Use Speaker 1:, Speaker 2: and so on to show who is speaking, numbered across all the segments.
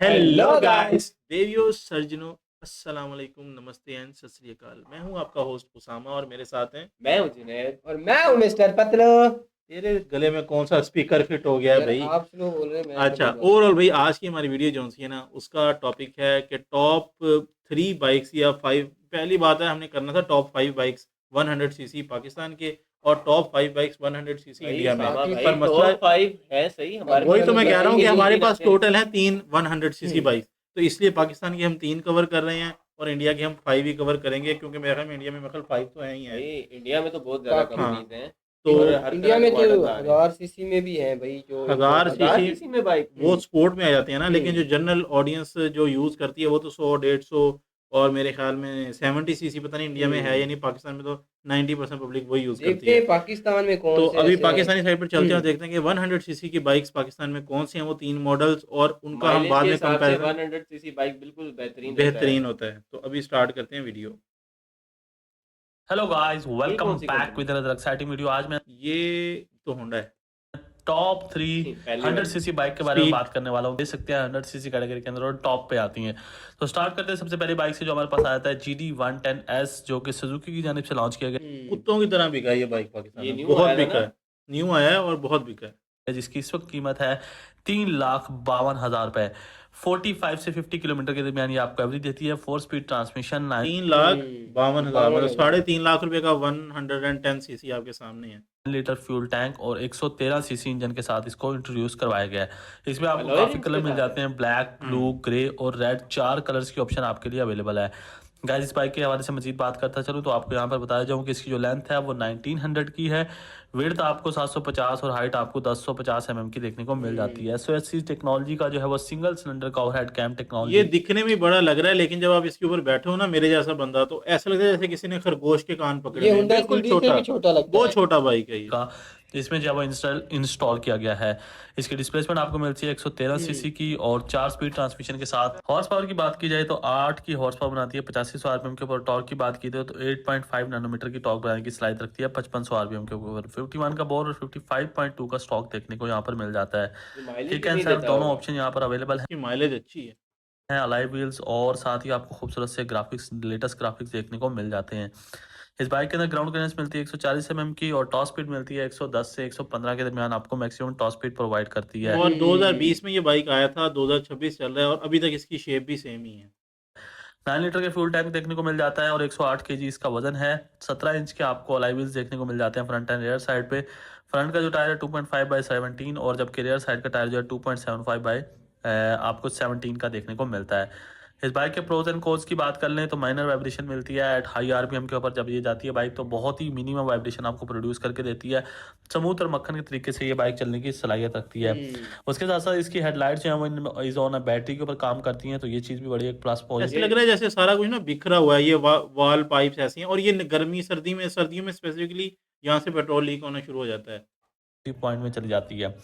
Speaker 1: Hello guys, देवियो सर्जनो, अस्सलाम वालेकुम, नमस्ते एंड सत श्री अकाल। मैं हूं आपका होस्ट उसामा और मेरे साथ हैं।
Speaker 2: मैं हूँ जुनैद।
Speaker 3: और मैं हूँ मिस्टर पतलू।
Speaker 1: तेरे गले में कौन सा स्पीकर फिट हो गया है
Speaker 3: यार
Speaker 1: भाई?
Speaker 3: आप स्लो बोल रहे हैं, मैं
Speaker 1: अच्छा,
Speaker 3: स्लो बोल
Speaker 1: ओवरऑल भाई आज की हमारी वीडियो जो सी है ना, उसका टॉपिक है कि टॉप 3 बाइक्स या 5। पहली बात है, हमने करना था टॉप 5 बाइक्स 100 सीसी पाकिस्तान के और टॉप 5 बाइक्स 100 सीसी
Speaker 2: भाई
Speaker 1: इंडिया में।
Speaker 2: सामा
Speaker 3: बाकी
Speaker 2: भाई
Speaker 1: पर मसला
Speaker 2: टॉप 5 है सही हमारे
Speaker 1: वही
Speaker 2: पास
Speaker 1: तो मैं कह रहा हूँ कि
Speaker 2: तीन
Speaker 1: हमारे
Speaker 2: तीन
Speaker 1: पास
Speaker 2: अच्छे हैं।
Speaker 1: टोटल है 3 100 सीसी
Speaker 2: हम्म,
Speaker 1: बाइक। तो इसलिए पाकिस्तान की हम 3 कवर कर रहे हैं और इंडिया की हम 5 ही कवर करेंगे, क्योंकि मेरे ख्याल में इंडिया में मतलब 5 तो है ही है।
Speaker 2: भाई इंडिया में तो बहुत ज्यादा
Speaker 3: बाकी
Speaker 1: हाँ,
Speaker 2: कंपनीज हैं
Speaker 1: तो
Speaker 2: और हर
Speaker 3: इंडिया
Speaker 2: तरह के
Speaker 3: में तो
Speaker 2: मॉडल आ रहे हैं।
Speaker 3: 1000 सीसी में भी है भाई, जो
Speaker 1: हजार
Speaker 3: इम्पोर्ट आती
Speaker 2: हजार
Speaker 1: सीसी
Speaker 3: है।
Speaker 2: सीसी में बाइक।
Speaker 1: वो स्पोर्ट में आ जाते हैं ना, लेकिन जो
Speaker 3: हम्म।
Speaker 1: जनरल ऑडियंस जो यूज़ करती है वो तो 100 150 और मेरे ख्याल में 70 सीसी पता नहीं इंडिया में है या नहीं। पाकिस्तान में तो 90% पब्लिक वही यूज़ करती
Speaker 3: देखते
Speaker 1: है।
Speaker 3: हैं पाकिस्तान में कौन
Speaker 1: तो
Speaker 3: से
Speaker 1: अभी
Speaker 3: ऐसे हैं।
Speaker 1: पाकिस्तानी साइड पर चलते हैं और देखते हैं कि 100 सीसी की बाइक्स पाकिस्तान में कौन सी हैं, वो 3 मॉडल्स, और उनका हम
Speaker 2: माइलेज
Speaker 1: बाद
Speaker 2: के
Speaker 1: में
Speaker 2: हिसाब से
Speaker 1: कंपैरिजन
Speaker 2: 100 सीसी बाइक बिल्कुल बेहतरीन रहता है।
Speaker 1: बेहतरीन होता है। तो अभी स्टार्ट करते हैं वीडियो।
Speaker 4: हेलो गाइस,
Speaker 2: ये
Speaker 4: वेलकम
Speaker 2: कौन सी
Speaker 4: back
Speaker 2: company
Speaker 4: with another exciting video. आज मैं
Speaker 1: ये तो होंडा है।
Speaker 4: टॉप 3
Speaker 2: पहली
Speaker 4: 100
Speaker 2: वाली।
Speaker 4: सीसी बाइक के बारे में
Speaker 1: स्पीड।
Speaker 4: बात करने वाला हूँ। देख सकते हैं 100 सीसी कैटेगरी के अंदर और टॉप पे आती हैं। तो स्टार्ट करते हैं सबसे पहली बाइक से जो हमारे पास आया था GD 110S, जो कि सुजुकी की जानिब से लॉन्च किया
Speaker 1: कुत्तों की तरह बिका है ये बाइक पाकिस्तान
Speaker 2: ये
Speaker 1: में,
Speaker 2: न्यू
Speaker 1: बहुत
Speaker 2: आया था
Speaker 1: बिका
Speaker 2: ना।
Speaker 1: है। न्यू आया है और बहुत बिका है।
Speaker 4: गया, जिसकी इस वक्त कीमत है 3,52,000 रुपए। 45 से 50 किलोमीटर के दरमियान ये आपको एवरेज देती है। 4 स्पीड ट्रांसमिशन,
Speaker 1: 3,52,000 मतलब
Speaker 3: 52,000।
Speaker 1: ₹3.5 लाख का 110 सीसी आपके सामने है।
Speaker 4: 9 लीटर फ्यूल टैंक और 113 सीसी इंजन के साथ इसको इंट्रोड्यूस करवाया गया है। इसमें आपको
Speaker 2: अलॉय
Speaker 4: काफ़ी
Speaker 2: रिम्स
Speaker 4: कलर
Speaker 2: के
Speaker 4: मिल
Speaker 2: साथ है।
Speaker 4: जाते हैं, ब्लैक, ब्लू, ग्रे और रेड। 4 कलर्स की ऑप्शन आपके लिए अवेलेबल है। गाइस, इस बाइक के हवाले से मजीद बात करता चलूँ तो आपको यहाँ पर बताया जाऊँ कि इसकी जो लेंथ है वो 1900 की है। विड्थ आपको 750 और हाइट आपको 1050 की देखने को मिल जाती है। SOSC टेक्नोलॉजी का जो है वो सिंगल सिलेंडर का ओवरहेड कैम
Speaker 1: ये
Speaker 4: टेक्नोलॉजी।
Speaker 1: दिखने में बड़ा लग रहा है, लेकिन जब आप इसके ऊपर बैठे हो ना, मेरे जैसा बंदा, तो ऐसा लगता है जैसे किसी ने खरगोश के कान पकड़े
Speaker 3: ये
Speaker 1: हुए हैं।
Speaker 3: होंडा
Speaker 1: बिल्कुल
Speaker 3: सिटी से
Speaker 1: छोटा,
Speaker 3: भी छोटा लगता
Speaker 1: बहुत
Speaker 3: है।
Speaker 1: छोटा बाइक है ये।
Speaker 4: का इसमें जावा इंस्टॉल किया गया है। इसकी डिस्प्लेसमेंट आपको मिलती है 113 सीसी की और 4 स्पीड ट्रांसमिशन के साथ। हॉर्स पावर की बात की जाए तो 8 की हॉर्स पावर बनाती है 8500 आरपीएम के ऊपर। टॉर्क की बात की जाए तो 8.5 नैनोमीटर की टॉर्क बनाने की सलाहियत रखती है 5500 आरपीएम के ऊपर। 51 का बोर और 55.2 का स्टॉक देखने को यहाँ पर मिल जाता है।
Speaker 2: ये माइलेज
Speaker 4: किक एंड
Speaker 2: कितनी
Speaker 4: सर्व
Speaker 2: देता
Speaker 4: दोनों
Speaker 2: होगा?
Speaker 4: ऑप्शन यहाँ पर अवेलेबल
Speaker 1: इसकी माइलेज अच्छी है।
Speaker 4: हैं। अलाई व्हील्स और साथ ही आपको खूबसूरत से ग्राफिक्स, लेटेस्ट ग्राफिक्स देखने को मिल जाते हैं। इस बाइक के अंदर ग्राउंड क्लियरेंस मिलती है 140 की और टॉप स्पीड मिलती है 110 से 115 के दरमियान आपको मैक्सिमम टॉप स्पीड प्रोवाइड करती है।
Speaker 1: और 2020 में ये बाइक आया था, 2026 चल रहा है और अभी तक इसकी शेप भी सेम ही है।
Speaker 4: 9 लीटर के फ्यूल टैंक देखने को मिल जाता है और 108 केजी इसका वजन है। 17 इंच के आपको अलॉय व्हील्स देखने को मिल जाते हैं फ्रंट एंड रियर साइड पे। फ्रंट का जो टायर है 2.5/17 और जबकि रियर साइड का टायर जो है 2.75 आपको 17 का देखने को मिलता है। इस बाइक के प्रोज एंड कोन्स की बात कर लें तो माइनर वाइब्रेशन मिलती है एट हाई आरपीएम के ऊपर। जब ये जाती है बाइक तो बहुत ही मिनिमम वाइब्रेशन आपको प्रोड्यूस करके देती है। स्मूथ और मक्खन के तरीके से ये बाइक चलने की सलाहियत रखती है। उसके साथ साथ इसकी हेडलाइट्स जो है वो इज ऑन बैटरी के ऊपर काम करती हैं, तो ये चीज़ भी बड़ी एक प्लस पॉइंट
Speaker 1: ऐसे लग रहा है जैसे सारा कुछ ना बिखरा हुआ है। ये वाल पाइप्स ऐसी हैं, और ये गर्मी सर्दियों में स्पेसिफिकली यहाँ से पेट्रोल लीक होना शुरू हो जाता है।
Speaker 4: पॉइंट में चली जाती है।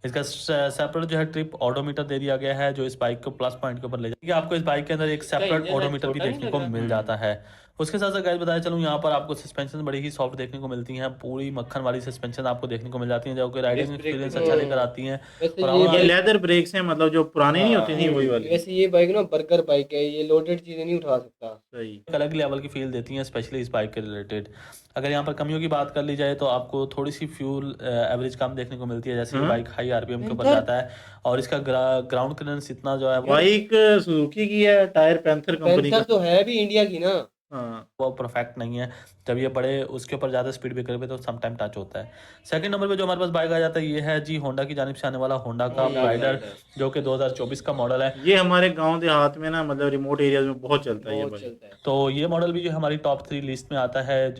Speaker 4: इसका सेपरेट जो है ट्रिप ऑडोमीटर दे दिया गया है, जो इस बाइक को प्लस पॉइंट के ऊपर ले जाएगी। आपको इस बाइक के अंदर एक
Speaker 2: इसका
Speaker 4: सेपरेट
Speaker 2: इंजन है
Speaker 4: ऑडोमीटर भी
Speaker 2: छोटा नहीं
Speaker 4: देखने
Speaker 2: लग
Speaker 4: को
Speaker 2: रहा?
Speaker 4: मिल जाता है। उसके साथ साथ गाइस बताया चलूँ, यहाँ पर आपको सस्पेंशन बड़ी ही सॉफ्ट देखने को मिलती हैं। पूरी मक्खन वाली सस्पेंशन आपको देखने को मिल जाती हैं, जो कि राइडिंग
Speaker 2: डिस्क ब्रेक
Speaker 4: एक्सपीरियंस
Speaker 2: कितनी
Speaker 4: अच्छा
Speaker 2: है?
Speaker 4: लेकर आती हैं।
Speaker 3: वैसे
Speaker 4: और
Speaker 3: ये
Speaker 4: हवा
Speaker 1: ये
Speaker 3: बाइक
Speaker 1: लेदर ब्रेक्स हैं, मतलब जो पुराने नहीं होती थी वही वाली।
Speaker 3: वैसे ये बाइक ना बर्गर बाइक है, ये लोडेड चीजें नहीं उठा सकता।
Speaker 1: सही।
Speaker 4: एक अलग लेवल की फील देती हैं, स्पेशली इस बाइक के रिलेटेड। अगर यहाँ पर कमियों की बात कर ली जाए तो आपको थोड़ी सी फ्यूल एवरेज कम देखने को मिलती है, जैसे ये
Speaker 1: हाँ,
Speaker 4: बाइक हाई आरपीएम के ऊपर
Speaker 3: पेंथर
Speaker 4: जाता है और इसका ग्राउंड क्लियरेंस इतना जो है
Speaker 1: बाइक सुजुकी की है, टायर पैंथर कंपनी
Speaker 3: पेंथर
Speaker 1: का।
Speaker 3: तो है भी इंडिया की ना।
Speaker 1: हाँ,
Speaker 4: वो परफेक्ट नहीं है। जब ये बड़े उसके ऊपर ज़्यादा स्पीड ब्रेकर पे तो सम टाइम टच होता है। सेकंड नंबर पे जो हमारे पास बाइक आ जाता है ये है जी होंडा की जानिब से आने वाला होंडा का
Speaker 2: होंडा
Speaker 4: प्राइडर,
Speaker 2: ग्लाइडर।
Speaker 4: जो कि 2024 का मॉडल है।
Speaker 1: ये हमारे गांव देहात में ना, मतलब रिमोट एरियाज में बहुत चलता है ये
Speaker 3: बहुत
Speaker 1: बाइक।
Speaker 3: चलता है।
Speaker 4: तो ये मॉडल भी जो हमारी टॉप 3 लिस्ट में आता है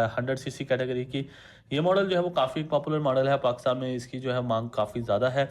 Speaker 4: 100 सीसी कैटेगरी की। ये मॉडल जो है वो काफ़ी पॉपुलर मॉडल है, पाकिस्तान में इसकी जो है मांग काफ़ी ज़्यादा है।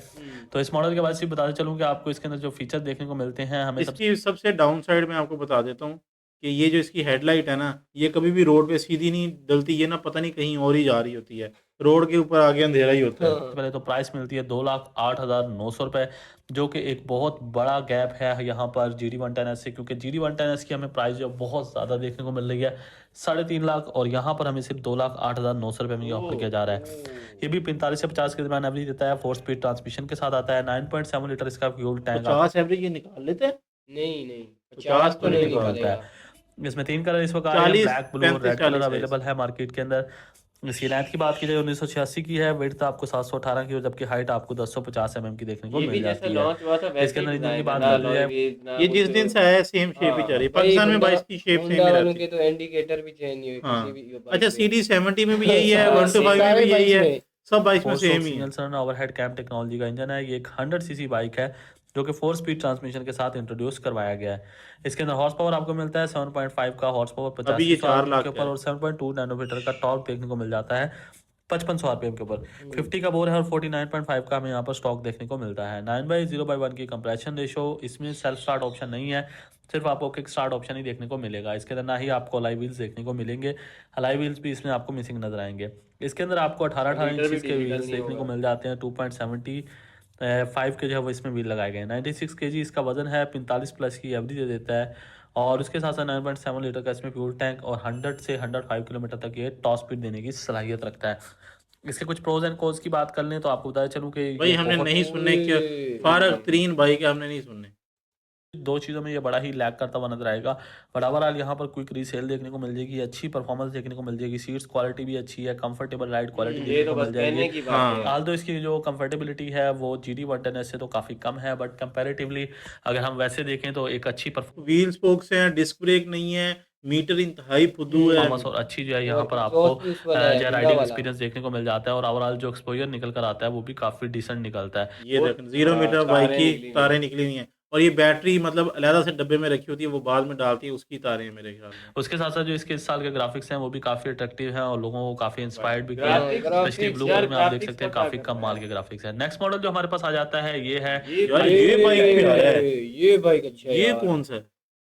Speaker 4: तो इस मॉडल के बारे में बताते चलूँ कि आपको इसके अंदर जो फीचर देखने को मिलते हैं, हमें
Speaker 1: इसकी सबसे डाउन साइड में आपको बता देता हूँ कि ये जो इसकी हेडलाइट है ना, ये कभी भी रोड पे सीधी नहीं डलती, ये ना पता नहीं कहीं और ही जा रही होती है, रोड के ऊपर आगे अंधेरा ही होता है।
Speaker 3: हाँ।
Speaker 4: पहले तो प्राइस मिलती है 2,08,900 रुपये, जो कि एक बहुत बड़ा गैप है यहाँ पर GD110S से, क्योंकि GD110S की हमें प्राइस जो बहुत ज़्यादा देखने को मिल रही है 3.5 लाख, और यहाँ पर हमें सिर्फ 2,08,900 रुपये में ये ऑफर किया जा रहा है। ये भी 45 से 50 के दरमियान एवरेज देता है, 4 स्पीड ट्रांसमिशन के साथ आता है, 9.7 लीटर इसका फ्यूल टैंक
Speaker 1: 50 एवरेज ये निकाल लेते हैं।
Speaker 3: नहीं नहीं
Speaker 1: 50
Speaker 3: 50 तो नहीं
Speaker 1: निकालता
Speaker 4: निकलता
Speaker 3: निकालेगा।
Speaker 4: है। इसमें 3 कलर इस वक्त आ रहे हैं,
Speaker 1: 40
Speaker 4: ब्लैक, ब्लू और
Speaker 1: 35
Speaker 4: रेड कलर
Speaker 1: 40 है
Speaker 4: अवेलेबल है मार्केट के अंदर। इसकी लेंथ की बात की जाए 1986 की है, विड्थ आपको 718 की, और जबकि हाइट आपको 1050 mm की देखने को
Speaker 2: ये भी
Speaker 4: मिल
Speaker 2: जैसा
Speaker 4: जाती है।
Speaker 2: लॉन्च हुआ था वैसे
Speaker 4: इसके
Speaker 2: ही
Speaker 4: अंदर इंजन की
Speaker 2: डिजाइन है,
Speaker 4: बात
Speaker 2: ना
Speaker 4: कर ली
Speaker 2: अलॉय
Speaker 4: जाए,
Speaker 2: व्हील ना
Speaker 1: ये
Speaker 2: कुछ।
Speaker 1: जिस दिन से आया है सेम शेप ही
Speaker 2: हाँ।
Speaker 1: जा रही है,
Speaker 3: भाई
Speaker 1: पाकिस्तान में
Speaker 3: होंडा
Speaker 1: 22 की शेप सेम
Speaker 3: होंडा
Speaker 1: ही
Speaker 3: वालों
Speaker 1: रहती
Speaker 3: के
Speaker 1: है।
Speaker 3: तो इंडिकेटर भी चेंज नहीं हुए
Speaker 1: हाँ।
Speaker 3: किसी भी बाइक
Speaker 1: अच्छा
Speaker 3: पे।
Speaker 1: CD70 में भी यही है,
Speaker 3: हाँ,
Speaker 1: 1 to 5 में
Speaker 3: सारे
Speaker 1: भी यही
Speaker 3: बाइक्स
Speaker 1: है,
Speaker 3: में।
Speaker 1: सब बाइक्स में
Speaker 4: 4 स्ट्रोक
Speaker 1: सेम ही है।
Speaker 4: Single cylinder overhead cam technology का इंजन है। ये एक 100 सीसी बाइक है जो कि 4 स्पीड ट्रांसमिशन के साथ इंट्रोड्यूस करवाया गया है। इसके अंदर हॉर्स पावर आपको मिलता है 7.5 का हॉर्स पावर
Speaker 1: अभी ये
Speaker 4: 8500
Speaker 1: 4
Speaker 4: आरपीएम
Speaker 1: लाख
Speaker 4: के
Speaker 1: का
Speaker 4: ऊपर,
Speaker 1: है।
Speaker 4: और 7.2 नैनोमीटर का टॉर्क देखने को मिल जाता है 5500 आरपीएम के ऊपर।
Speaker 3: हम्म।
Speaker 4: 50 का बोर है और 49.5 का हमें यहाँ पर स्टॉक देखने को मिलता है। 9/0/1 की कंप्रेशन रेशो, इसमें सेल्फ स्टार्ट ऑप्शन नहीं है, सिर्फ आपको किक स्टार्ट ऑप्शन ही देखने को मिलेगा। इसके अंदर ना ही आपको अलाई व्हील्स देखने को मिलेंगे, अलाई व्हील्स भी इसमें आपको मिसिंग नजर आएंगे। इसके अंदर आपको 18
Speaker 2: मीटर भी
Speaker 4: इंचेस के
Speaker 2: डिजिटल
Speaker 4: व्हील्स
Speaker 2: नहीं
Speaker 4: देखने को
Speaker 2: होगा।
Speaker 4: मिल जाते हैं, 2.75 के जो है वो इसमें व्हील लगाए गए हैं। 96 kg इसका वजन है, 45 प्लस की एवरेज दे देता है, और उसके साथ साथ 9.7 लीटर का इसमें फ्यूल टैंक, और 100 से 105 किलोमीटर तक ये टॉप स्पीड देने की सलाहियत रखता है। इसके कुछ प्रोज एंड कॉन्स की बात कर लें तो आपको बताया चलूँ कि
Speaker 1: भाई
Speaker 4: ये
Speaker 1: हमने
Speaker 4: बहुत
Speaker 1: नहीं सुनने क्या,
Speaker 3: ओए,
Speaker 1: फारक तरीन बाइक है, हमने नहीं सुनने।
Speaker 4: दो चीज़ों में ये बड़ा ही लैग करता हुआ नजर आएगा। बट ओवरऑल यहाँ पर क्विक रीसेल देखने को मिल जाएगी, अच्छी परफॉर्मेंस देखने को मिल जाएगी, सीट्स क्वालिटी भी अच्छी है, कंफर्टेबल राइड क्वालिटी
Speaker 3: ये
Speaker 4: देखने
Speaker 2: ये
Speaker 4: को
Speaker 2: तो बस
Speaker 4: मिल जाएगी।
Speaker 2: कहने की बात
Speaker 1: हाँ।
Speaker 2: है।
Speaker 4: हाल तो इसकी जो कंफर्टेबिलिटी है वो GD110S से तो काफ़ी कम है, बट कंपैरेटिवली अगर हम वैसे देखें तो एक अच्छी
Speaker 1: व्हील स्पोक्स हैं, डिस्क ब्रेक नहीं है, मीटर इंतहाई फुद्दू है।
Speaker 4: परफॉर्मेंस और अच्छी जो है यहाँ
Speaker 3: और
Speaker 4: पर आपको
Speaker 3: एग्जॉस्ट भी उस वाला है,
Speaker 4: जो
Speaker 3: होंडा
Speaker 4: राइडिंग
Speaker 3: वाला।
Speaker 4: एक्सपीरियंस देखने को मिल जाता है, और ओवरऑल जो एक्सपोजर निकल कर आता है वो भी काफ़ी डिसेंट निकलता है।
Speaker 1: ये
Speaker 2: वो
Speaker 1: देख 0 मीटर बाइक
Speaker 2: तारें
Speaker 1: की
Speaker 2: निकली हुई
Speaker 1: तारें
Speaker 2: हैं।
Speaker 1: निकली हुई हैं, और ये बैटरी मतलब अलहदा से डब्बे में रखी होती है, वो बाद में डालती है, उसकी तारें हैं मेरे ख्याल में।
Speaker 4: उसके साथ साथ जो इसके इस साल के ग्राफिक्स हैं वो भी काफ़ी अट्रैक्टिव हैं और लोगों को काफ़ी इंस्पायर्ड भी किया है।
Speaker 2: ग्राफिक्स
Speaker 3: ग्राफिक्स
Speaker 4: स्पेशली ब्लू
Speaker 2: यार,
Speaker 4: कलर में आप देख
Speaker 2: ग्राफिक्स
Speaker 4: सकते हैं
Speaker 2: का क्या
Speaker 4: काफ़ी
Speaker 2: करना
Speaker 4: कमाल
Speaker 2: है?
Speaker 4: के ग्राफिक्स है। नेक्स्ट मॉडल जो हमारे पास आ जाता है ये है
Speaker 1: यार ये बाइक पे आया है,
Speaker 3: ये बाइक अच्छा है
Speaker 1: ये
Speaker 3: यार।
Speaker 1: कौन सा है?